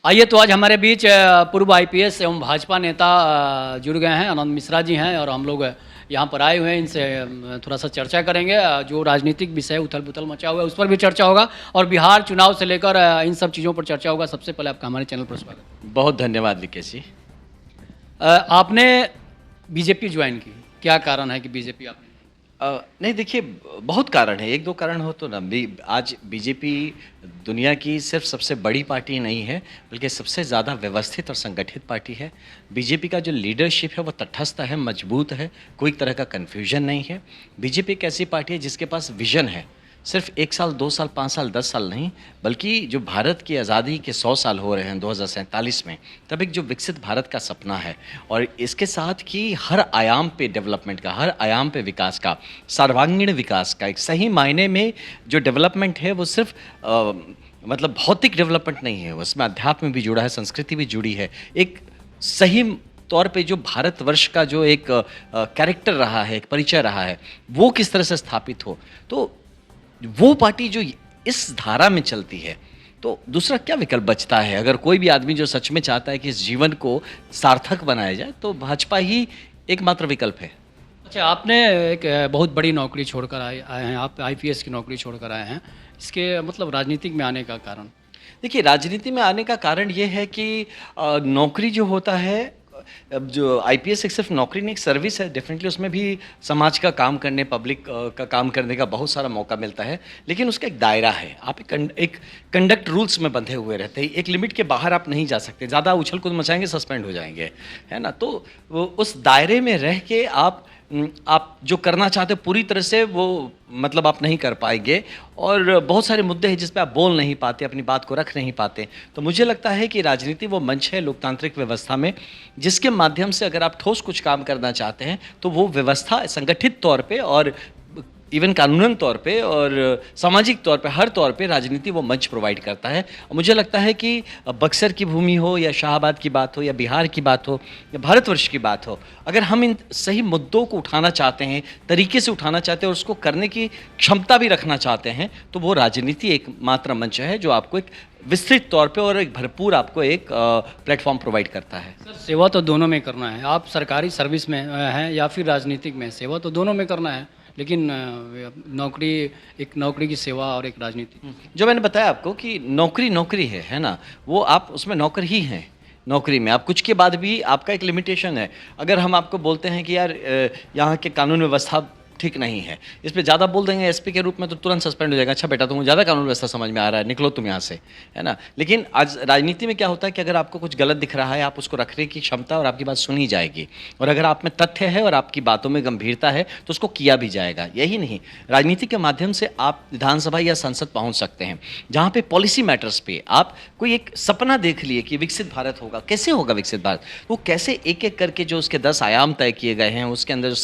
आइए तो आज हमारे बीच पूर्व आईपीएस एवं भाजपा नेता जुड़ गए हैं। आनंद मिश्रा जी हैं और हम लोग यहाँ पर आए हुए हैं। इनसे थोड़ा सा चर्चा करेंगे। जो राजनीतिक विषय उथल पुथल मचा हुआ है उस पर भी चर्चा होगा और बिहार चुनाव से लेकर इन सब चीज़ों पर चर्चा होगा। सबसे पहले आपका हमारे चैनल पर स्वागत। बहुत धन्यवाद विकेश जी। आपने बीजेपी ज्वाइन की, क्या कारण है कि बीजेपी आपने? नहीं देखिए, बहुत कारण है, एक दो कारण हो तो ना भी। आज बीजेपी दुनिया की सिर्फ सबसे बड़ी पार्टी नहीं है, बल्कि सबसे ज़्यादा व्यवस्थित और संगठित पार्टी है। बीजेपी का जो लीडरशिप है वो तटस्थ है, मजबूत है, कोई तरह का कन्फ्यूजन नहीं है। बीजेपी एक ऐसी पार्टी है जिसके पास विजन है, सिर्फ 1 साल 2 साल 5 साल 10 साल नहीं, बल्कि जो भारत की आज़ादी के 100 साल हो रहे हैं 2047 में, तब एक जो विकसित भारत का सपना है और इसके साथ कि हर आयाम पे डेवलपमेंट का, हर आयाम पे विकास का, सर्वांगीण विकास का, एक सही मायने में जो डेवलपमेंट है वो सिर्फ मतलब भौतिक डेवलपमेंट नहीं है, उसमें अध्यात्म भी जुड़ा है, संस्कृति भी जुड़ी है। एक सही तौर पे जो भारतवर्ष का जो एक कैरेक्टर रहा है, एक परिचय रहा है, वो किस तरह से स्थापित हो, तो वो पार्टी जो इस धारा में चलती है, तो दूसरा क्या विकल्प बचता है? अगर कोई भी आदमी जो सच में चाहता है कि इस जीवन को सार्थक बनाया जाए, तो भाजपा ही एकमात्र विकल्प है। अच्छा, आपने एक बहुत बड़ी नौकरी छोड़कर आए हैं, आप आईपीएस की नौकरी छोड़कर आए हैं। इसके मतलब राजनीतिक में आने का कारण? देखिए, राजनीति में आने का कारण ये है कि नौकरी जो होता है, अब जो आईपीएस एक सिर्फ नौकरी नहीं, एक सर्विस है। डेफिनेटली उसमें भी समाज का काम करने, पब्लिक का काम करने का बहुत सारा मौका मिलता है, लेकिन उसका एक दायरा है। आप एक कंडक्ट रूल्स में बंधे हुए रहते हैं, एक लिमिट के बाहर आप नहीं जा सकते। ज़्यादा उछल कूद मचाएंगे, सस्पेंड हो जाएंगे, है ना। तो वो उस दायरे में रह के आप जो करना चाहते हो पूरी तरह से वो मतलब आप नहीं कर पाएंगे, और बहुत सारे मुद्दे हैं जिस पे आप बोल नहीं पाते, अपनी बात को रख नहीं पाते। तो मुझे लगता है कि राजनीति वो मंच है लोकतांत्रिक व्यवस्था में, जिसके माध्यम से अगर आप ठोस कुछ काम करना चाहते हैं तो वो व्यवस्था संगठित तौर पे और इवन कानूनन तौर पे और सामाजिक तौर पे, हर तौर पे राजनीति वो मंच प्रोवाइड करता है। और मुझे लगता है कि बक्सर की भूमि हो या शाहाबाद की बात हो या बिहार की बात हो या भारतवर्ष की बात हो, अगर हम इन सही मुद्दों को उठाना चाहते हैं, तरीके से उठाना चाहते हैं और उसको करने की क्षमता भी रखना चाहते हैं, तो वो राजनीति एकमात्र मंच है जो आपको एक विस्तृत तौर पे और एक भरपूर आपको एक प्लेटफॉर्म प्रोवाइड करता है। सर, सेवा तो दोनों में करना है। आप सरकारी सर्विस में हैं या फिर राजनीतिक में, सेवा तो दोनों में करना है, लेकिन नौकरी, एक नौकरी की सेवा और एक राजनीति। जो मैंने बताया आपको कि नौकरी नौकरी है ना, वो आप उसमें नौकर ही हैं। नौकरी में आप कुछ के बाद भी आपका एक लिमिटेशन है। अगर हम आपको बोलते हैं कि यार यहाँ के कानून व्यवस्था ठीक नहीं है, इस पे ज़्यादा बोल देंगे एसपी के रूप में तो तुरंत सस्पेंड हो जाएगा। अच्छा बेटा, तुम्हें ज़्यादा कानून व्यवस्था समझ में आ रहा है, निकलो तुम यहाँ से, है ना। लेकिन आज राजनीति में क्या होता है कि अगर आपको कुछ गलत दिख रहा है, आप उसको रखने की क्षमता और आपकी बात सुनी जाएगी, और अगर आप में तथ्य है और आपकी बातों में गंभीरता है तो उसको किया भी जाएगा। यही नहीं, राजनीति के माध्यम से आप विधानसभा या संसद पहुँच सकते हैं, जहाँ पे पॉलिसी मैटर्स पे आप कोई एक सपना देख लिए कि विकसित भारत होगा। कैसे होगा विकसित भारत? वो कैसे एक एक करके जो उसके 10 आयाम तय किए गए हैं, उसके अंदर जो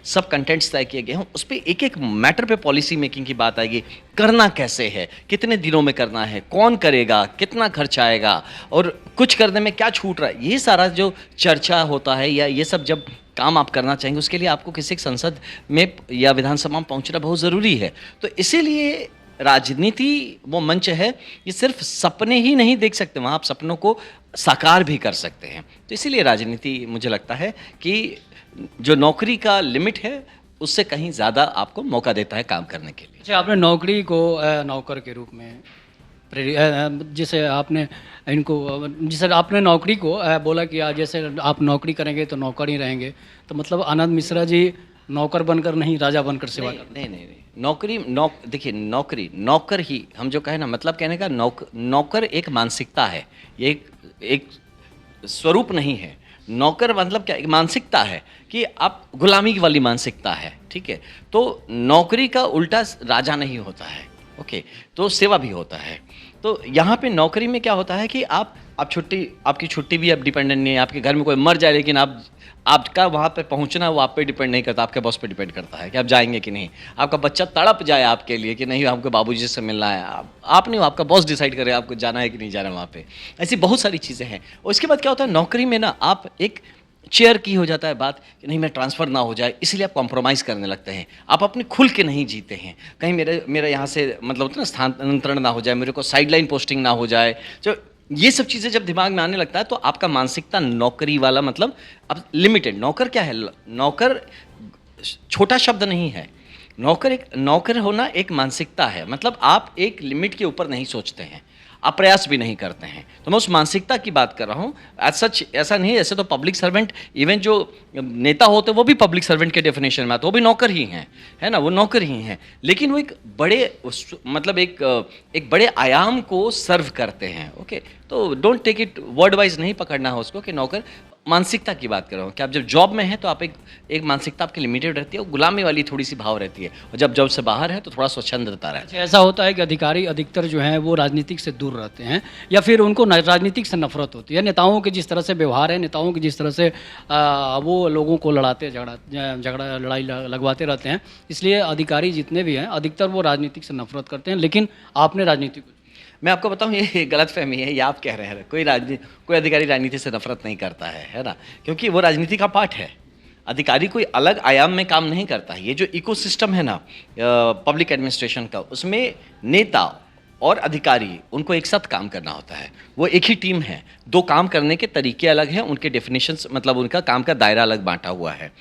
सब कंटेंट्स तय किए गए हैं, उस पर एक एक मैटर पे पॉलिसी मेकिंग की बात आएगी। करना कैसे है, कितने दिनों में करना है, कौन करेगा, कितना खर्च आएगा और कुछ करने में क्या छूट रहा है, ये सारा जो चर्चा होता है या ये सब जब काम आप करना चाहेंगे, उसके लिए आपको किसी संसद में या विधानसभा में पहुंचना बहुत ज़रूरी है। तो इसीलिए राजनीति वो मंच है, ये सिर्फ सपने ही नहीं देख सकते, वहाँ आप सपनों को साकार भी कर सकते हैं। तो इसीलिए राजनीति मुझे लगता है कि जो नौकरी का लिमिट है उससे कहीं ज़्यादा आपको मौका देता है काम करने के लिए। अच्छा, आपने नौकरी को नौकर के रूप में जैसे आपने जैसे आपने नौकरी को बोला कि जैसे आप नौकरी करेंगे तो नौकर ही रहेंगे, तो मतलब आनंद मिश्रा जी नौकर बनकर नहीं, राजा बनकर सेवा कर? नहीं, देखिए, नौकर ही हम जो कहें ना, मतलब कहने का नौकर एक मानसिकता है, ये एक स्वरूप नहीं है। नौकर मतलब क्या, एक मानसिकता है कि आप गुलामी वाली मानसिकता है, ठीक है। तो नौकरी का उल्टा राजा नहीं होता है, ओके, तो सेवा भी होता है। तो यहाँ पे नौकरी में क्या होता है कि आप आपकी छुट्टी भी आप डिपेंडेंट नहीं है। आपके घर में कोई मर जाए, लेकिन आपका वहाँ पे पहुँचना वो आप पे डिपेंड नहीं करता, आपके बॉस पे डिपेंड करता है कि आप जाएंगे कि नहीं। आपका बच्चा तड़प जाए आपके लिए कि नहीं हमको बाबूजी से मिलना है, आप नहीं, आपका बॉस डिसाइड करे आपको जाना है कि नहीं जाना वहाँ पे। ऐसी बहुत सारी चीज़ें हैं। और इसके बाद क्या होता है, नौकरी में ना आप एक चेयर की हो जाता है बात कि नहीं मैं ट्रांसफ़र ना हो जाए, इसलिए आप कॉम्प्रोमाइज़ करने लगते हैं। आप अपने खुल के नहीं जीते हैं, कहीं मेरा यहाँ से मतलब होता है ना स्थानांतरण ना हो जाए, मेरे को साइडलाइन पोस्टिंग ना हो जाए। जो ये सब चीज़ें जब दिमाग में आने लगता है तो आपका मानसिकता नौकरी वाला, मतलब अब लिमिटेड। नौकर क्या है? नौकर छोटा शब्द नहीं है। नौकर होना एक मानसिकता है, मतलब आप एक लिमिट के ऊपर नहीं सोचते हैं, आप प्रयास भी नहीं करते हैं। तो मैं उस मानसिकता की बात कर रहा हूँ। एज सच ऐसा नहीं है, ऐसे तो पब्लिक सर्वेंट, इवन जो नेता होते हैं वो भी पब्लिक सर्वेंट के डेफिनेशन में आते हैं, वो भी नौकर ही हैं, है ना, वो नौकर ही हैं। लेकिन वो एक बड़े मतलब एक बड़े आयाम को सर्व करते हैं। ओके, तो don't take it word wise, नहीं पकड़ना है उसको कि नौकर। मानसिकता की बात कर रहा हूँ कि आप जब जॉब में हैं तो आप एक मानसिकता आपकी लिमिटेड रहती है, वो गुलामी वाली थोड़ी सी भाव रहती है, और जब जॉब से बाहर है तो थोड़ा स्वच्छंदता रहता है। अच्छा, ऐसा होता है कि अधिकारी अधिकतर जो हैं वो राजनीतिक से दूर रहते हैं, या फिर उनको राजनीतिक से नफरत होती है? नेताओं के जिस तरह से व्यवहार है, नेताओं के जिस तरह से वो लोगों को झगड़ा लड़ाई लगवाते रहते हैं, इसलिए अधिकारी जितने भी हैं अधिकतर वो राजनीतिक से नफरत करते हैं। लेकिन आपने राजनीति को, मैं आपको बताऊं, ये गलतफहमी है, ये आप कह रहे हैं। कोई अधिकारी राजनीति से नफरत नहीं करता है ना, क्योंकि वो राजनीति का पार्ट है। अधिकारी कोई अलग आयाम में काम नहीं करता है। ये जो इकोसिस्टम है ना पब्लिक एडमिनिस्ट्रेशन का, उसमें नेता और अधिकारी उनको एक साथ काम करना होता है। वो एक ही टीम है, दो काम करने के तरीके अलग हैं, उनके डेफिनेशंस, मतलब उनका काम का दायरा अलग बांटा हुआ है।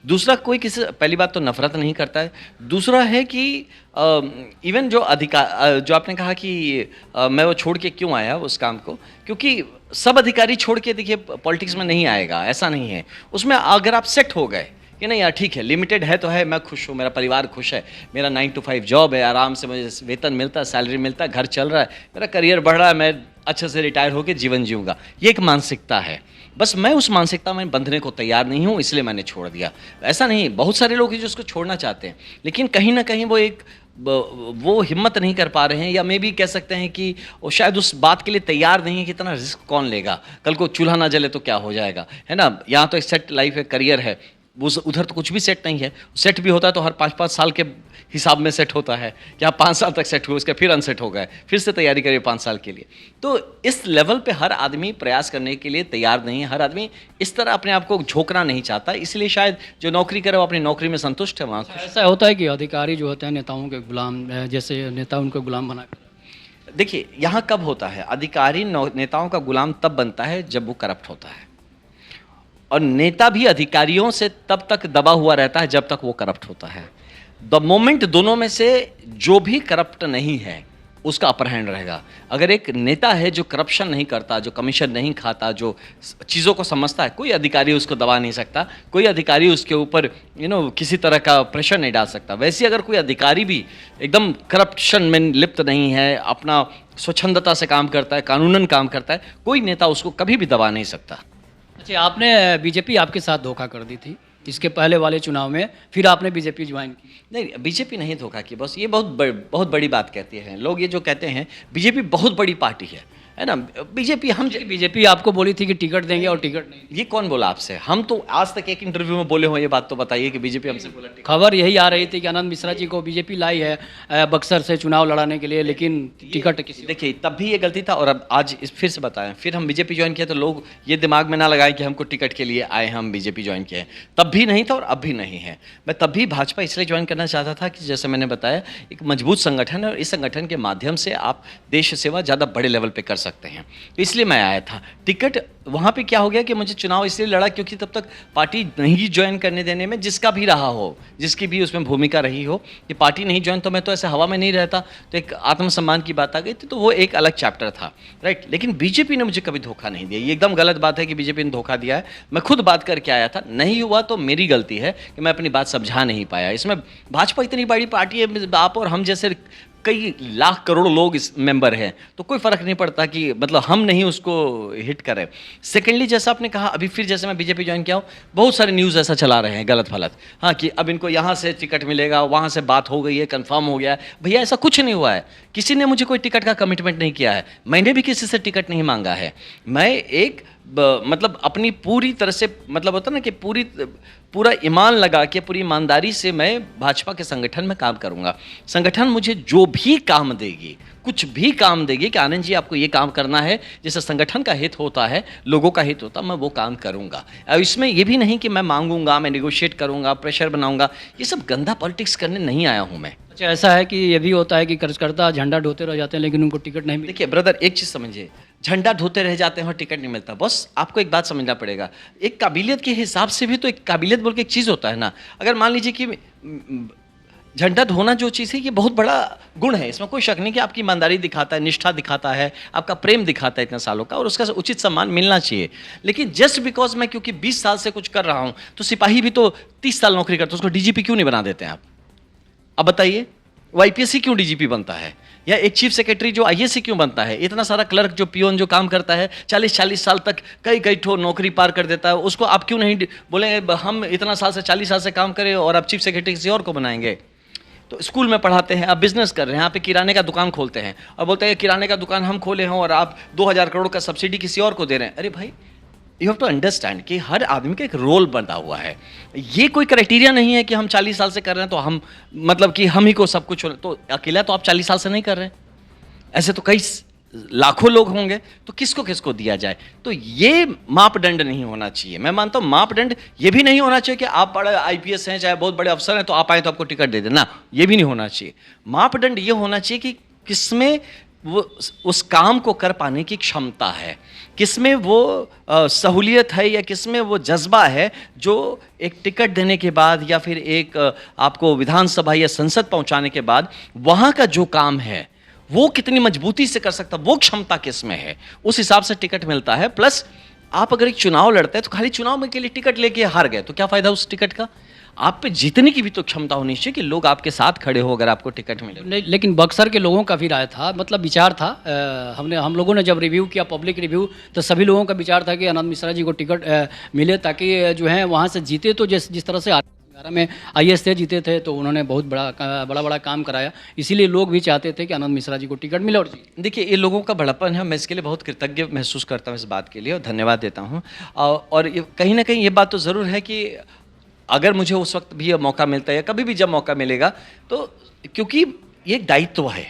दूसरा, कोई किसी, पहली बात तो नफरत नहीं करता है। दूसरा है कि इवन जो जो आपने कहा कि मैं वो छोड़ के क्यों आया उस काम को, क्योंकि सब अधिकारी छोड़ के देखिए पॉलिटिक्स में नहीं आएगा, ऐसा नहीं है। उसमें अगर आप सेट हो गए कि नहीं यार ठीक है, लिमिटेड है तो है, मैं खुश हूँ, मेरा परिवार खुश है, मेरा 9 to 5 जॉब है, आराम से मुझे वेतन मिलता है, सैलरी मिलता है, घर चल रहा है, मेरा करियर बढ़ रहा है, मैं अच्छे से रिटायर होकर जीवन जीऊँगा, ये एक मानसिकता है। बस मैं उस मानसिकता में बंधने को तैयार नहीं हूँ, इसलिए मैंने छोड़ दिया। ऐसा नहीं, बहुत सारे लोग हैं जो उसको छोड़ना चाहते हैं, लेकिन कहीं ना कहीं वो हिम्मत नहीं कर पा रहे हैं, या मे भी कह सकते हैं कि वो शायद उस बात के लिए तैयार नहीं है कि इतना रिस्क कौन लेगा, कल को चूल्हा ना जले तो क्या हो जाएगा, है ना। यहाँ तो एक सेट लाइफ है, करियर है, उधर तो कुछ भी सेट नहीं है। सेट भी होता है तो हर 5-5 साल के हिसाब में सेट होता है कि आप 5 साल तक सेट हुए, उसके फिर अनसेट हो गए, फिर से तैयारी करिए 5 साल के लिए। तो इस लेवल पे हर आदमी प्रयास करने के लिए तैयार नहीं है, हर आदमी इस तरह अपने आप को झोंकना नहीं चाहता, इसलिए शायद जो नौकरी करे वो अपनी नौकरी में संतुष्ट है वहाँ। ऐसा होता है कि अधिकारी जो होते हैं नेताओं के गुलाम, जैसे नेता उनको गुलाम बना कर। देखिए यहाँ कब होता है, अधिकारी नेताओं का गुलाम तब बनता है जब वो करप्ट होता है, और नेता भी अधिकारियों से तब तक दबा हुआ रहता है जब तक वो करप्ट होता है। द मोमेंट दोनों में से जो भी करप्ट नहीं है उसका अपर हैंड रहेगा। अगर एक नेता है जो करप्शन नहीं करता, जो कमीशन नहीं खाता, जो चीज़ों को समझता है, कोई अधिकारी उसको दबा नहीं सकता, कोई अधिकारी उसके ऊपर किसी तरह का प्रेशर नहीं डाल सकता। वैसे अगर कोई अधिकारी भी एकदम करप्शन में लिप्त नहीं है, अपना स्वच्छंदता से काम करता है, कानूनन काम करता है, कोई नेता उसको कभी भी दबा नहीं सकता। अच्छा, आपने बीजेपी आपके साथ धोखा कर दी थी इसके पहले वाले चुनाव में, फिर आपने बीजेपी ज्वाइन की? नहीं, बीजेपी नहीं धोखा की, बस ये बहुत बड़ी बात कहते हैं लोग। ये जो कहते हैं बीजेपी बहुत बड़ी पार्टी है ना, बीजेपी आपको बोली थी कि टिकट देंगे और टिकट नहीं। ये कौन बोला आपसे? हम तो आज तक एक इंटरव्यू में बोले हो ये बात, तो बताइए कि बीजेपी हमसे बोला टिकट। खबर यही आ रही थी कि आनंद मिश्रा जी को बीजेपी लाई है बक्सर से चुनाव लड़ाने के लिए, लेकिन टिकट किसी। देखिए तब भी ये गलती था, और अब आज फिर से बताएं, फिर हम बीजेपी ज्वाइन किया तो लोग ये दिमाग में ना लगाएं कि हमको टिकट के लिए आए, हम बीजेपी ज्वाइन किए। तब भी नहीं था और अब भी नहीं है। मैं तब भी भाजपा इसलिए ज्वाइन करना चाहता था कि जैसे मैंने बताया, एक मजबूत संगठन है, और इस संगठन के माध्यम से आप देश सेवा ज़्यादा बड़े लेवल पर कर सकते हैं, इसलिए मैं आया था। टिकट वहाँ पे क्या हो गया कि मुझे चुनाव इसलिए लड़ा क्योंकि तब तक पार्टी नहीं ज्वाइन करने देने में, जिसका भी रहा हो, जिसकी भी उसमें भूमिका रही हो, कि पार्टी नहीं ज्वाइन, तो मैं तो ऐसे हवा में नहीं रहता, तो एक आत्मसम्मान की बात आ गई थी, तो वो एक अलग चैप्टर था, राइट। लेकिन बीजेपी ने मुझे कभी धोखा नहीं दिया। ये एकदम गलत बात है कि बीजेपी ने धोखा दिया है। मैं खुद बात करके आया था, नहीं हुआ तो मेरी गलती है कि मैं अपनी बात समझा नहीं पाया। इसमें भाजपा इतनी बड़ी पार्टी है, आप और हम जैसे कई लाख करोड़ लोग इस मेंबर हैं, तो कोई फ़र्क नहीं पड़ता कि मतलब हम नहीं उसको हिट करें। सेकेंडली, जैसा आपने कहा, अभी फिर जैसे मैं बीजेपी ज्वाइन किया हूँ, बहुत सारे न्यूज़ ऐसा चला रहे हैं गलत फलत, हाँ, कि अब इनको यहाँ से टिकट मिलेगा, वहाँ से बात हो गई है, कंफर्म हो गया है। भैया ऐसा कुछ नहीं हुआ है, किसी ने मुझे कोई टिकट का कमिटमेंट नहीं किया है, मैंने भी किसी से टिकट नहीं मांगा है। मैं एक मतलब अपनी पूरी तरह से, मतलब होता ना कि पूरा ईमान लगा के, पूरी ईमानदारी से मैं भाजपा के संगठन में काम करूंगा। संगठन मुझे जो भी काम देगी, कुछ भी काम देगी कि आनंद जी आपको ये काम करना है, जैसे संगठन का हित होता है, लोगों का हित होता है, मैं वो काम करूंगा। और इसमें ये भी नहीं कि मैं मांगूंगा, मैं नेगोशिएट करूंगा, प्रेशर बनाऊंगा, ये सब गंदा पॉलिटिक्स करने नहीं आया हूँ मैं। अच्छा, ऐसा है कि ये भी होता है कि कार्यकर्ता झंडा ढोते रह जाते हैं लेकिन उनको टिकट नहीं मिलती। देखिए ब्रदर, एक चीज़ समझिए, झंडा ढोते रह जाते हैं और टिकट नहीं मिलता। बस आपको एक बात समझना पड़ेगा, एक काबिलियत के हिसाब से भी तो एक काबिलियत बोल के एक चीज़ होता है ना। अगर मान लीजिए कि झंडा ढोना जो चीज़ है ये बहुत बड़ा गुण है, इसमें कोई शक नहीं कि आपकी ईमानदारी दिखाता है, निष्ठा दिखाता है, आपका प्रेम दिखाता है इतने सालों का, और उसका उचित सम्मान मिलना चाहिए। लेकिन जस्ट बिकॉज मैं क्योंकि 20 साल से कुछ कर रहा हूँ, तो सिपाही भी तो 30 साल नौकरी करता है, उसको डीजीपी क्यों नहीं बना देते हैं आप? अब बताइए, वो आईपीएस ही क्यों डीजीपी बनता है, या एक चीफ सेक्रेटरी जो आईएएस क्यों बनता है? इतना सारा क्लर्क जो पियोन जो काम करता है 40-40 साल तक कई कई ठो नौकरी पार कर देता है, उसको आप क्यों नहीं बोलेंगे हम इतना साल से 40 साल से काम करें और आप चीफ सेक्रेटरी किसी और को बनाएंगे? तो स्कूल में पढ़ाते हैं, आप बिजनेस कर रहे हैं, यहाँ पे किराने का दुकान खोलते हैं और बोलते हैं किराने का दुकान हम खोले हैं और आप 2000 करोड़ का सब्सिडी किसी और को दे रहे हैं। अरे भाई, यू हैव टू अंडरस्टैंड कि हर आदमी का एक रोल बना हुआ है। ये कोई क्राइटेरिया नहीं है कि हम 40 साल से कर रहे हैं तो हम मतलब कि हम ही को सब कुछ, तो अकेला तो आप 40 साल से नहीं कर रहे हैं, ऐसे तो कई लाखों लोग होंगे, तो किसको किसको दिया जाए? तो ये मापदंड नहीं होना चाहिए। मैं मानता हूँ मापदंड ये भी नहीं होना चाहिए कि आप बड़े आईपीएस हैं, चाहे बहुत बड़े अफसर हैं, तो आप आए तो आपको टिकट दे देना, ये भी नहीं होना चाहिए। मापदंड ये होना चाहिए कि किसमें वो उस काम को कर पाने की क्षमता है, किसमें वो सहूलियत है, या किसमें वो जज्बा है जो एक टिकट देने के बाद या फिर एक आपको विधानसभा या संसद पहुंचाने के बाद वहाँ का जो काम है वो कितनी मजबूती से कर सकता, वो क्षमता किसमें है, उस हिसाब से टिकट मिलता है। प्लस आप अगर एक चुनाव लड़ते हैं तो खाली चुनाव में के लिए टिकट लेके हार गए तो क्या फायदा उस टिकट का? आप पे जीतने की भी तो क्षमता होनी चाहिए कि लोग आपके साथ खड़े हो अगर आपको टिकट मिले। लेकिन बक्सर के लोगों का भी राय था, मतलब विचार था, हम लोगों ने जब रिव्यू किया, पब्लिक रिव्यू, तो सभी लोगों का विचार था कि आनंद मिश्रा जी को टिकट मिले ताकि जो है वहाँ से जीते, तो जिस तरह से 2011 में आईएएस थे, जीते थे, तो उन्होंने बहुत बड़ा काम कराया, इसीलिए लोग भी चाहते थे कि आनंद मिश्रा जी को टिकट मिले और जीते। देखिए, ये लोगों का बड़प्पन है, मैं इसके लिए बहुत कृतज्ञ महसूस करता हूँ इस बात के लिए और धन्यवाद देता हूँ। और कहीं ना कहीं ये बात तो ज़रूर है कि अगर मुझे उस वक्त भी मौका मिलता है या कभी भी जब मौका मिलेगा, तो क्योंकि ये एक दायित्व है,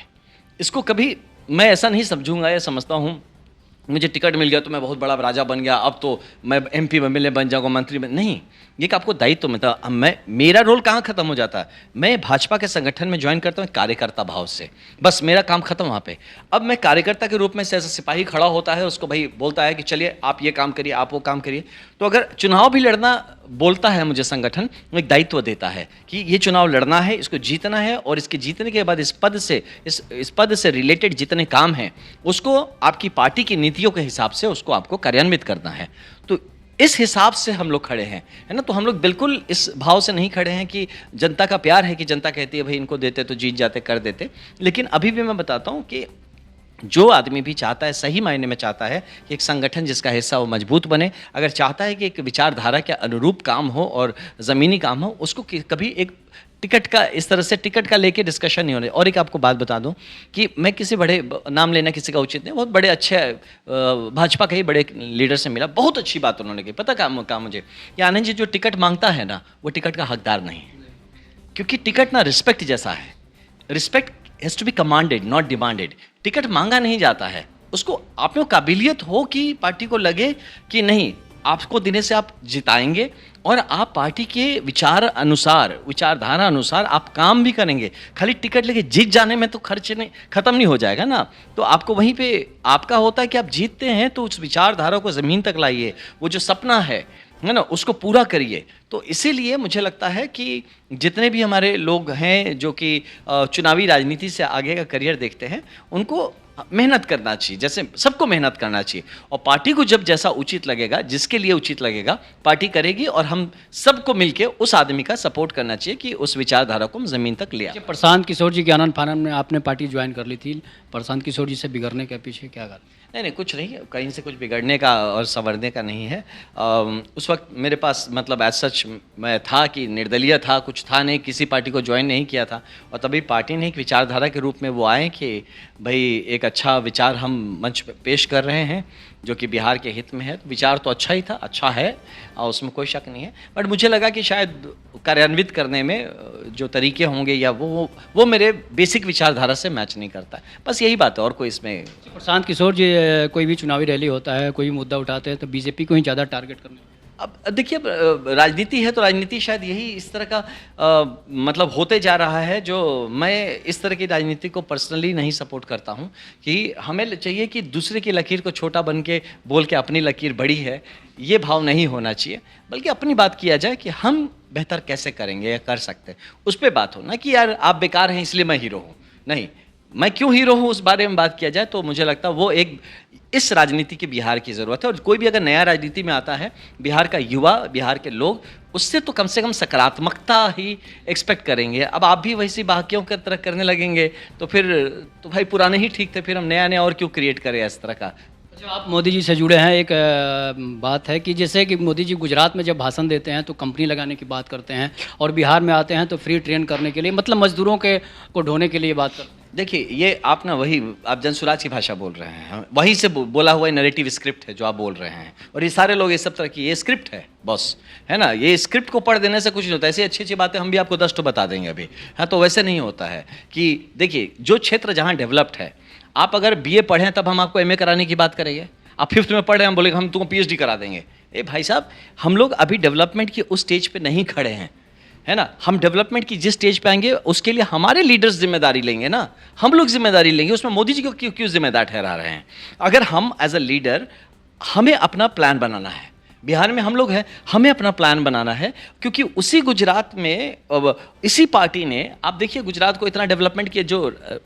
इसको कभी मैं ऐसा नहीं समझूंगा या समझता हूँ मुझे टिकट मिल गया तो मैं बहुत बड़ा राजा बन गया, अब तो मैं एमपी एमएलए बन जाऊंगा, मंत्री बन, नहीं। ये कि आपको दायित्व मिलता है। मेरा रोल कहाँ खत्म हो जाता है? मैं भाजपा के संगठन में ज्वाइन करता हूँ कार्यकर्ता भाव से, बस मेरा काम खत्म वहाँ पे। अब मैं कार्यकर्ता के रूप में से ऐसा सिपाही खड़ा होता है, उसको भाई बोलता है कि चलिए आप ये काम करिए, आप वो काम करिए। तो अगर चुनाव भी लड़ना बोलता है मुझे संगठन, एक दायित्व देता है कि ये चुनाव लड़ना है, इसको जीतना है, और इसके जीतने के बाद इस पद से रिलेटेड जितने काम हैं उसको आपकी पार्टी की नीतियों के हिसाब से उसको आपको कार्यान्वित करना है। तो इस हिसाब से हम लोग खड़े हैं, है ना। तो हम लोग बिल्कुल इस भाव से नहीं खड़े हैं कि जनता का प्यार है कि जनता कहती है भाई इनको देते तो जीत जाते, कर देते। लेकिन अभी भी मैं बताता हूँ कि जो आदमी भी चाहता है, सही मायने में चाहता है कि एक संगठन जिसका हिस्सा वो मजबूत बने, अगर चाहता है कि एक विचारधारा के अनुरूप काम हो और ज़मीनी काम हो, उसको कभी एक टिकट का इस तरह से टिकट का लेके डिस्कशन नहीं होने। और एक आपको बात बता दूं कि मैं किसी बड़े नाम लेना किसी का उचित नहीं, बहुत बड़े अच्छे भाजपा के ही बड़े लीडर से मिला, बहुत अच्छी बात उन्होंने की। पता कहा मुझे कि आनंद जी जो टिकट मांगता है ना, वो टिकट का हकदार नहीं है, क्योंकि टिकट ना रिस्पेक्ट जैसा है। Respect has to be commanded not demanded. Ticket मांगा नहीं जाता है, उसको आप में काबिलियत हो कि पार्टी को लगे कि नहीं आपको देने से आप जिताएंगे और आप पार्टी के विचार अनुसार, विचारधारा अनुसार आप काम भी करेंगे। खाली टिकट लेके जीत जाने में तो खर्च नहीं खत्म नहीं हो जाएगा ना। तो आपको वहीं पे आपका होता है कि आप जीतते हैं तो उस विचारधारा को ज़मीन तक लाइए, वो जो सपना है ना, उसको पूरा करिए। तो इसीलिए मुझे लगता है कि जितने भी हमारे लोग हैं जो कि चुनावी राजनीति से आगे का करियर देखते हैं, उनको मेहनत करना चाहिए, जैसे सबको मेहनत करना चाहिए, और पार्टी को जब जैसा उचित लगेगा, जिसके लिए उचित लगेगा, पार्टी करेगी, और हम सबको मिलके उस आदमी का सपोर्ट करना चाहिए कि उस विचारधारा को हम ज़मीन तक ले आए। प्रशांत किशोर जी के आनंद फानन में आपने पार्टी ज्वाइन कर ली थी, प्रशांत किशोर जी से बिगड़ने के पीछे क्या कारण? नहीं, कुछ नहीं, कहीं से कुछ बिगड़ने का और संवरने का नहीं है। उस वक्त मेरे पास मतलब एज सच मैं था कि निर्दलीय था, कुछ था नहीं, किसी पार्टी को ज्वाइन नहीं किया था, और तभी पार्टी ने एक विचारधारा के रूप में वो आए कि भाई एक अच्छा विचार हम मंच पे पेश कर रहे हैं जो कि बिहार के हित में है। तो विचार तो अच्छा ही था, अच्छा है, और उसमें कोई शक नहीं है, बट मुझे लगा कि शायद कार्यान्वित करने में जो तरीके होंगे या वो मेरे बेसिक विचारधारा से मैच नहीं करता है, बस यही बात है, और कोई इसमें। प्रशांत किशोर जी कोई भी चुनावी रैली होता है, कोई भी मुद्दा उठाते हैं तो बीजेपी को ही ज़्यादा टारगेट करने। अब देखिए, राजनीति है तो राजनीति शायद यही इस तरह का मतलब होते जा रहा है, जो मैं इस तरह की राजनीति को पर्सनली नहीं सपोर्ट करता हूं कि हमें चाहिए कि दूसरे की लकीर को छोटा बन के बोल के अपनी लकीर बड़ी है, ये भाव नहीं होना चाहिए। बल्कि अपनी बात किया जाए कि हम बेहतर कैसे करेंगे या कर सकते हैं, उस पर बात हो ना कि यार आप बेकार हैं इसलिए मैं हीरो हूँ। नहीं, मैं क्यों हीरो हूँ उस बारे में बात किया जाए तो मुझे लगता है वो एक इस राजनीति की बिहार की ज़रूरत है। और कोई भी अगर नया राजनीति में आता है, बिहार का युवा, बिहार के लोग उससे तो कम से कम सकारात्मकता ही एक्सपेक्ट करेंगे। अब आप भी वैसी बाकियों की तरह करने लगेंगे तो फिर तो भाई पुराने ही ठीक थे, फिर हम नया नया और क्यों क्रिएट करें इस तरह का। अच्छा, आप मोदी जी से जुड़े हैं, एक बात है कि जैसे कि मोदी जी गुजरात में जब भाषण देते हैं तो कंपनी लगाने की बात करते हैं, और बिहार में आते हैं तो फ्री ट्रेन करने के लिए, मतलब मजदूरों के को ढोने के लिए बात करते हैं। देखिए, ये आप ना वही आप जनसुराज की भाषा बोल रहे हैं, वहीं से बोला हुआ नैरेटिव स्क्रिप्ट है जो आप बोल रहे हैं। और ये सारे लोग इस सब तरह की ये स्क्रिप्ट है बॉस, है ना। ये स्क्रिप्ट को पढ़ देने से कुछ नहीं होता। ऐसी अच्छी अच्छी बातें हम भी आपको 10 तो बता देंगे अभी। हाँ, तो वैसे नहीं होता है कि देखिए, जो क्षेत्र जहाँ डेवलप्ड है, आप अगर BA पढ़ें तब हम आपको MA कराने की बात करेंगे। आप 5th में पढ़ रहे हैं, हम बोलेंगे हम तुमको PhD करा देंगे। ए भाई साहब, हम लोग अभी डेवलपमेंट की उस स्टेज पे नहीं खड़े हैं, है ना। हम डेवलपमेंट की जिस स्टेज पे आएंगे उसके लिए हमारे लीडर्स जिम्मेदारी लेंगे ना, हम लोग जिम्मेदारी लेंगे। उसमें मोदी जी को क्यों जिम्मेदार ठहरा रहे हैं? अगर हम एज अ लीडर, हमें अपना प्लान बनाना है। बिहार में हम लोग हैं, हमें अपना प्लान बनाना है, क्योंकि उसी गुजरात में इसी पार्टी ने, आप देखिए, गुजरात को इतना डेवलपमेंट के जो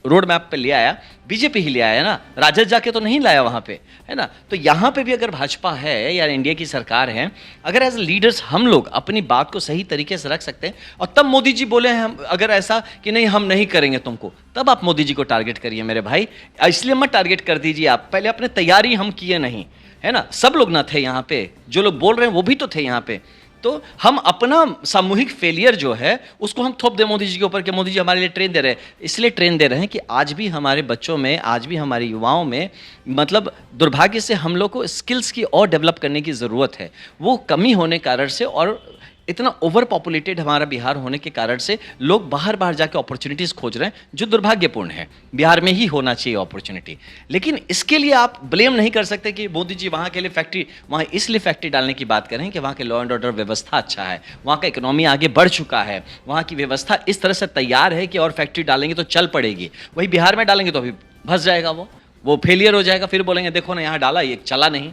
रोड मैप पे ले आया, बीजेपी ही ले आया ना, राजद जाके तो नहीं लाया वहाँ पे, है ना। तो यहाँ पे भी अगर भाजपा है या इंडिया की सरकार है, अगर एज लीडर्स हम लोग अपनी बात को सही तरीके से रख सकते हैं, और तब मोदी जी बोले हैं हम अगर ऐसा कि नहीं हम नहीं करेंगे तुमको, तब आप मोदी जी को टारगेट करिए मेरे भाई। इसलिए मत टारगेट कर दीजिए आप, पहले अपने तैयारी हम किए नहीं, है ना। सब लोग ना थे यहाँ पे, जो लोग बोल रहे हैं वो भी तो थे यहाँ पे। तो हम अपना सामूहिक फेलियर जो है उसको हम थोप दें मोदी जी के ऊपर कि मोदी जी हमारे लिए ट्रेन दे रहे हैं। इसलिए ट्रेन दे रहे हैं कि आज भी हमारे बच्चों में, आज भी हमारे युवाओं में, मतलब दुर्भाग्य से हम लोग को स्किल्स की और डेवलप करने की ज़रूरत है। वो कमी होने कारण से, और इतना ओवर पॉपुलेटेड हमारा बिहार होने के कारण से लोग बाहर बाहर जाके अपॉर्चुनिटीज़ खोज रहे हैं, जो दुर्भाग्यपूर्ण है। बिहार में ही होना चाहिए अपॉर्चुनिटी। लेकिन इसके लिए आप ब्लेम नहीं कर सकते कि मोदी जी वहाँ के लिए फैक्ट्री, वहाँ इसलिए फैक्ट्री डालने की बात करें कि वहाँ के लॉ एंड ऑर्डर व्यवस्था अच्छा है, वहाँ का इकोनॉमी आगे बढ़ चुका है, वहाँ की व्यवस्था इस तरह से तैयार है कि और फैक्ट्री डालेंगे तो चल पड़ेगी। वही बिहार में डालेंगे तो अभी फंस जाएगा, वो फेलियर हो जाएगा, फिर बोलेंगे देखो ना यहाँ डाला ये चला नहीं।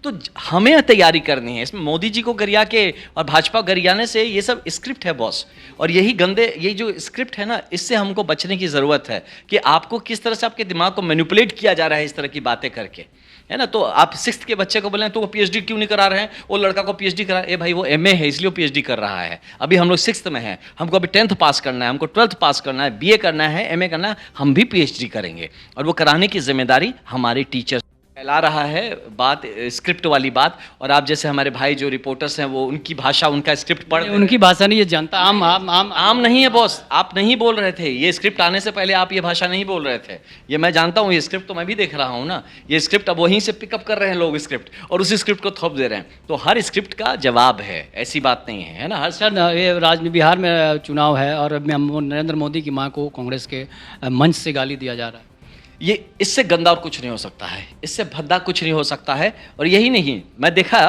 तो हमें तैयारी करनी है। इसमें मोदी जी को गरिया के और भाजपा गरियाने से ये सब स्क्रिप्ट है बॉस, और यही गंदे, ये जो स्क्रिप्ट है ना, इससे हमको बचने की ज़रूरत है कि आपको किस तरह से आपके दिमाग को मैनिपुलेट किया जा रहा है इस तरह की बातें करके, है ना। तो आप 6th के बच्चे को बोलें तो वो PhD क्यों नहीं करा रहे हैं, वो लड़का को PhD करा, ए भाई वो MA है इसलिए वो PhD कर रहा है। अभी हम लोग 6th में हैं, हमको अभी 10th पास करना है, हमको 12th पास करना है, BA करना है, MA करना है, हम भी PhD करेंगे, और वो कराने की जिम्मेदारी हमारे टीचर्स फैला रहा है बात, स्क्रिप्ट वाली बात। और आप जैसे हमारे भाई जो रिपोर्टर्स हैं, वो उनकी भाषा, उनका स्क्रिप्ट पढ़, उनकी भाषा नहीं, ये जनता आम नहीं है बॉस। आप नहीं बोल रहे थे, ये स्क्रिप्ट आने से पहले आप ये भाषा नहीं बोल रहे थे, ये मैं जानता हूँ। ये स्क्रिप्ट तो मैं भी देख रहा हूँ ना, ये स्क्रिप्ट अब वहीं से पिकअप कर रहे हैं लोग स्क्रिप्ट, और उसी स्क्रिप्ट को थोप दे रहे हैं। तो हर स्क्रिप्ट का जवाब है, ऐसी बात नहीं है ना। हर सर, ये बिहार में चुनाव है और नरेंद्र मोदी की मां को कांग्रेस के मंच से गाली दिया जा रहा है। ये इससे गंदा और कुछ नहीं हो सकता है, इससे भद्दा कुछ नहीं हो सकता है। और यही नहीं, मैं देखा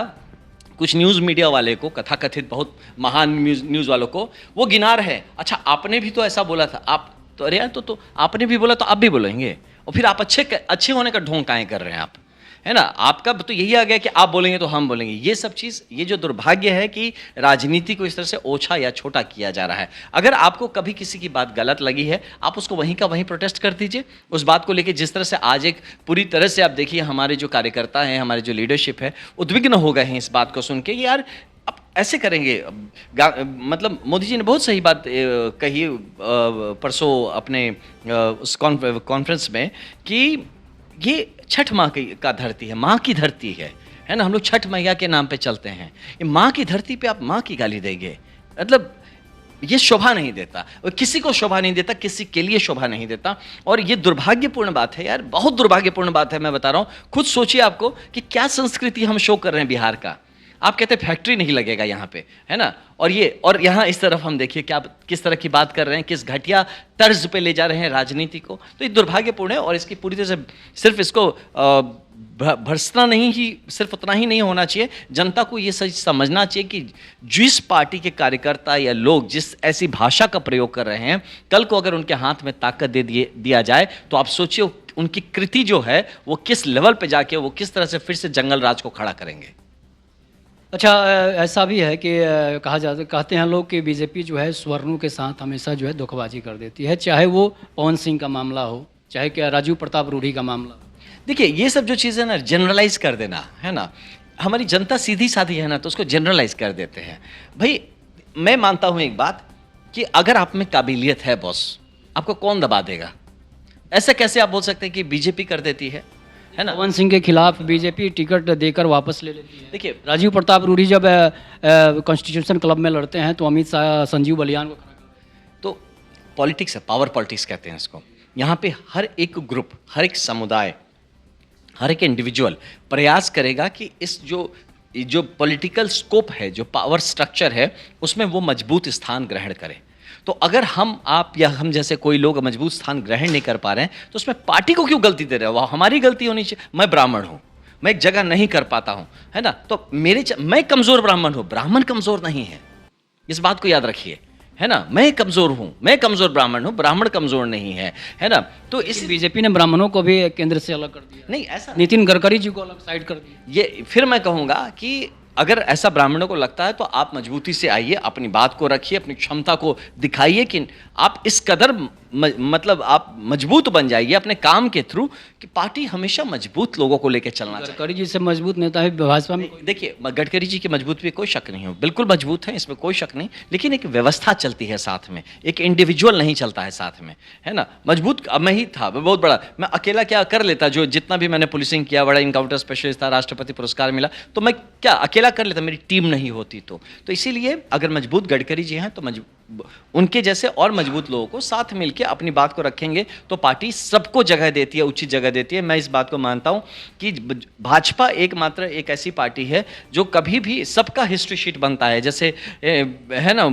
कुछ न्यूज़ मीडिया वाले को, कथाकथित बहुत महान न्यूज़ वालों को, वो गिना रहे हैं, अच्छा आपने भी तो ऐसा बोला था, आप तो अरे यार तो आपने भी बोला तो आप भी बोलेंगे, और फिर आप अच्छे होने का ढोंग काहे कर रहे हैं आप, है ना। आपका तो यही आ गया कि आप बोलेंगे तो हम बोलेंगे। ये सब चीज़, ये जो दुर्भाग्य है कि राजनीति को इस तरह से ओछा या छोटा किया जा रहा है। अगर आपको कभी किसी की बात गलत लगी है, आप उसको वहीं का वहीं प्रोटेस्ट कर दीजिए उस बात को लेके। जिस तरह से आज एक पूरी तरह से आप देखिए, हमारे जो कार्यकर्ता हैं, हमारे जो लीडरशिप है, उद्विग्न हो गए हैं इस बात को सुन के कि यार अब ऐसे करेंगे। मतलब मोदी जी ने बहुत सही बात कही परसों अपने उस कॉन्फ्रेंस में कि ये छठ माँ का धरती है, माँ की धरती है ना। हम लोग छठ मैया के नाम पे चलते हैं, ये माँ की धरती पे आप माँ की गाली देंगे, मतलब ये शोभा नहीं देता, और किसी को शोभा नहीं देता, किसी के लिए शोभा नहीं देता। और ये दुर्भाग्यपूर्ण बात है यार, बहुत दुर्भाग्यपूर्ण बात है। मैं बता रहा हूँ, खुद सोचिए आपको कि क्या संस्कृति हम शो कर रहे हैं बिहार का। आप कहते हैं फैक्ट्री नहीं लगेगा यहाँ पे, है ना, और यहाँ इस तरफ हम देखिए क्या किस तरह की बात कर रहे हैं, किस घटिया तर्ज पे ले जा रहे हैं राजनीति को। तो ये दुर्भाग्यपूर्ण है, और इसकी पूरी तरह से सिर्फ इसको भर्सना नहीं ही सिर्फ उतना ही नहीं होना चाहिए, जनता को ये सच समझना चाहिए कि जिस पार्टी के कार्यकर्ता या लोग जिस ऐसी भाषा का प्रयोग कर रहे हैं, कल को अगर उनके हाथ में ताकत दिया जाए तो आप सोचिए उनकी कृति जो है वो किस लेवल पे जाके वो किस तरह से फिर से जंगल राज को खड़ा करेंगे। अच्छा, ऐसा भी है कि कहते हैं लोग कि बीजेपी जो है स्वर्णों के साथ हमेशा जो है धोखेबाजी कर देती है, चाहे वो पवन सिंह का मामला हो, चाहे क्या राजीव प्रताप रूढ़ी का मामला हो। देखिए ये सब जो चीज़ें ना जनरलाइज कर देना है ना, हमारी जनता सीधी साधी है ना, तो उसको जनरलाइज कर देते हैं। भाई मैं मानता हूँ एक बात कि अगर आप में काबिलियत है बॉस, आपको कौन दबा देगा? ऐसे कैसे आप बोल सकते हैं कि बीजेपी कर देती है ना? पवन सिंह के खिलाफ बीजेपी टिकट देकर वापस ले लेती है। देखिए राजीव प्रताप रूढ़ी जब कॉन्स्टिट्यूशन क्लब में लड़ते हैं तो अमित शाह संजीव बलियान को खड़ा करते हैं। तो पॉलिटिक्स है, पावर पॉलिटिक्स कहते हैं इसको। यहाँ पे हर एक ग्रुप, हर एक समुदाय, हर एक इंडिविजुअल प्रयास करेगा कि इस जो पॉलिटिकल स्कोप है, जो पावर स्ट्रक्चर है, उसमें वो मजबूत स्थान ग्रहण करे। तो अगर हम, आप या हम जैसे कोई लोग मजबूत स्थान ग्रहण नहीं कर पा रहे हैं तो उसमें पार्टी को क्यों गलती दे रहे हो? वो हमारी गलती होनी चाहिए। मैं ब्राह्मण हूँ, मैं एक जगह नहीं कर पाता हूँ, है ना, तो मैं कमज़ोर ब्राह्मण हूँ, ब्राह्मण कमज़ोर नहीं है, इस बात को याद रखिए, है ना। मैं कमज़ोर हूँ, मैं कमज़ोर ब्राह्मण हूँ, ब्राह्मण कमज़ोर नहीं है ना। तो इस बीजेपी ने ब्राह्मणों को भी केंद्र से अलग कर दिया। नहीं, ऐसा नितिन गडकरी जी को अलग साइड कर दिया। ये फिर मैं कहूँगा कि अगर ऐसा ब्राह्मणों को लगता है तो आप मजबूती से आइए, अपनी बात को रखिए, अपनी क्षमता को दिखाइए कि आप इस कदर मतलब आप मजबूत बन जाइए अपने काम के थ्रू कि पार्टी हमेशा मजबूत लोगों को लेकर चलना चाहिए। गडकरी जी से मजबूत नेता है भाजपा में। देखिए गडकरी जी की मजबूत भी कोई शक नहीं हो, बिल्कुल मजबूत है, इसमें कोई शक नहीं, लेकिन एक व्यवस्था चलती है साथ में, एक इंडिविजुअल नहीं चलता है साथ में, है ना। मजबूत अब मैं ही था, मैं बहुत बड़ा, मैं अकेला क्या कर लेता? जो जितना भी मैंने पुलिसिंग किया, बड़ा इनकाउंटर स्पेशलिस्ट था, राष्ट्रपति पुरस्कार मिला, तो मैं क्या अकेला कर लेता? मेरी टीम नहीं होती तो इसीलिए अगर मजबूत गडकरी जी हैं तो उनके जैसे और मजबूत लोगों को साथ मिलकर अपनी बात को रखेंगे तो पार्टी सबको जगह देती है, उचित जगह देती है। मैं इस बात को मानता हूं कि भाजपा एकमात्र एक ऐसी पार्टी है जो कभी भी सबका हिस्ट्री शीट बनता है, जैसे है ना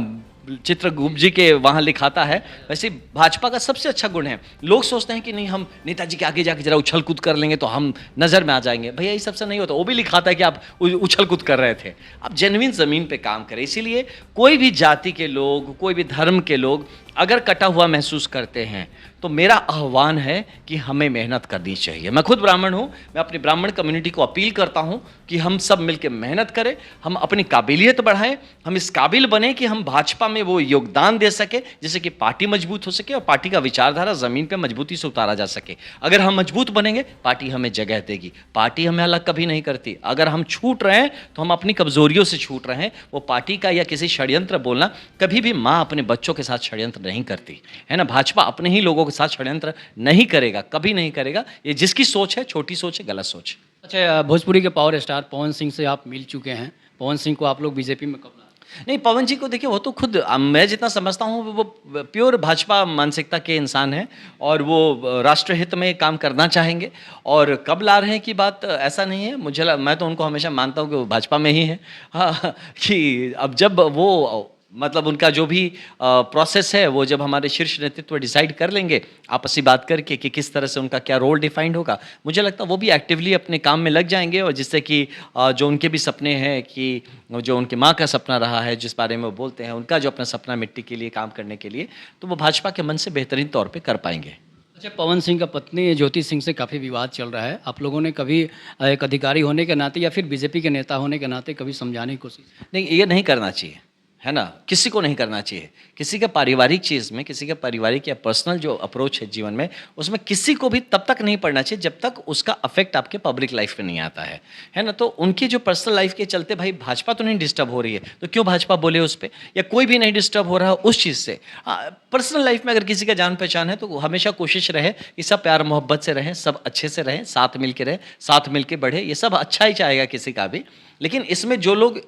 चित्रगुप्त जी के वहाँ लिखाता है, वैसे भाजपा का सबसे अच्छा गुण है, लोग सोचते हैं कि नहीं हम नेताजी के आगे जाके जरा उछल कूद कर लेंगे तो हम नज़र में आ जाएंगे। भैया ये सबसे नहीं होता, वो भी लिखाता है कि आप उछल कूद कर रहे थे, आप जेन्युइन ज़मीन पे काम करें। इसीलिए कोई भी जाति के लोग, कोई भी धर्म के लोग अगर कटा हुआ महसूस करते हैं तो मेरा आह्वान है कि हमें मेहनत करनी चाहिए। मैं खुद ब्राह्मण हूँ, मैं अपनी ब्राह्मण कम्युनिटी को अपील करता हूँ कि हम सब मिलकर मेहनत करें, हम अपनी काबिलियत बढ़ाएं, हम इस काबिल बने कि हम भाजपा में वो योगदान दे सके जिससे कि पार्टी मजबूत हो सके और पार्टी का विचारधारा ज़मीन पर मजबूती से उतारा जा सके। अगर हम मजबूत बनेंगे पार्टी हमें जगह देगी, पार्टी हमें अलग कभी नहीं करती। अगर हम छूट रहे हैं तो हम अपनी कमज़ोरियों से छूट रहे हैं, वो पार्टी का या किसी षड्यंत्र बोलना, कभी भी माँ अपने बच्चों के साथ षड्यंत्र नहीं करती, है ना। भाजपा अपने ही लोगों के साथ षड्यंत्र नहीं करेगा, कभी नहीं करेगा। ये जिसकी सोच है, छोटी सोच है, गलत सोच। अच्छा, भोजपुरी के पावर स्टार पवन सिंह से आप मिल चुके हैं, पवन सिंह को आप लोग बीजेपी में कब लाए? नहीं, पवन जी को देखिए वो तो खुद मैं जितना समझता हूँ वो प्योर भाजपा मानसिकता के इंसान हैं और वो राष्ट्रहित में काम करना चाहेंगे। और कब ला रहे हैं की बात ऐसा नहीं है, मैं तो उनको हमेशा मानता हूँ कि वो भाजपा में ही है। हाँ, कि अब जब वो मतलब उनका जो भी प्रोसेस है वो जब हमारे शीर्ष नेतृत्व डिसाइड कर लेंगे आपसी बात करके कि किस तरह से उनका क्या रोल डिफाइंड होगा, मुझे लगता है वो भी एक्टिवली अपने काम में लग जाएंगे। और जिससे कि जो उनके भी सपने हैं, कि जो उनके माँ का सपना रहा है जिस बारे में वो बोलते हैं, उनका जो अपना सपना मिट्टी के लिए काम करने के लिए, तो वो भाजपा के मन से बेहतरीन तौर पर कर पाएंगे। अच्छा, पवन सिंह का पत्नी ज्योति सिंह से काफ़ी विवाद चल रहा है, आप लोगों ने कभी एक अधिकारी होने के नाते या फिर बीजेपी के नेता होने के नाते कभी समझाने की कोशिश? नहीं, ये नहीं करना चाहिए, है ना, किसी को नहीं करना चाहिए। किसी का पारिवारिक चीज़ में, किसी का पारिवारिक या पर्सनल जो अप्रोच है जीवन में, उसमें किसी को भी तब तक नहीं पढ़ना चाहिए जब तक उसका अफेक्ट आपके पब्लिक लाइफ में नहीं आता है ना। तो उनकी जो पर्सनल लाइफ के चलते भाई भाजपा तो नहीं डिस्टर्ब हो रही है तो क्यों भाजपा बोले उस पर, या कोई भी नहीं डिस्टर्ब हो रहा उस चीज़ से। पर्सनल लाइफ में अगर किसी का जान पहचान है तो हमेशा कोशिश रहे कि सब प्यार मोहब्बत से रहें, सब अच्छे से रहें, साथ मिल के रहें, साथ मिल के बढ़े, ये सब अच्छा ही चाहेगा किसी का भी। लेकिन इसमें जो लोग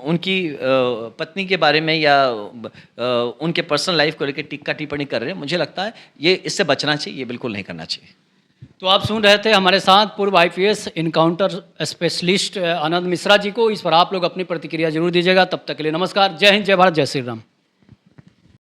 उनकी पत्नी के बारे में या उनके पर्सनल लाइफ को लेकर टीका टिप्पणी कर रहे हैं, मुझे लगता है ये इससे बचना चाहिए, ये बिल्कुल नहीं करना चाहिए। तो आप सुन रहे थे हमारे साथ पूर्व आईपीएस इनकाउंटर स्पेशलिस्ट आनंद मिश्रा जी को। इस पर आप लोग अपनी प्रतिक्रिया जरूर दीजिएगा। तब तक के लिए नमस्कार, जय हिंद, जय भारत, जय श्री राम।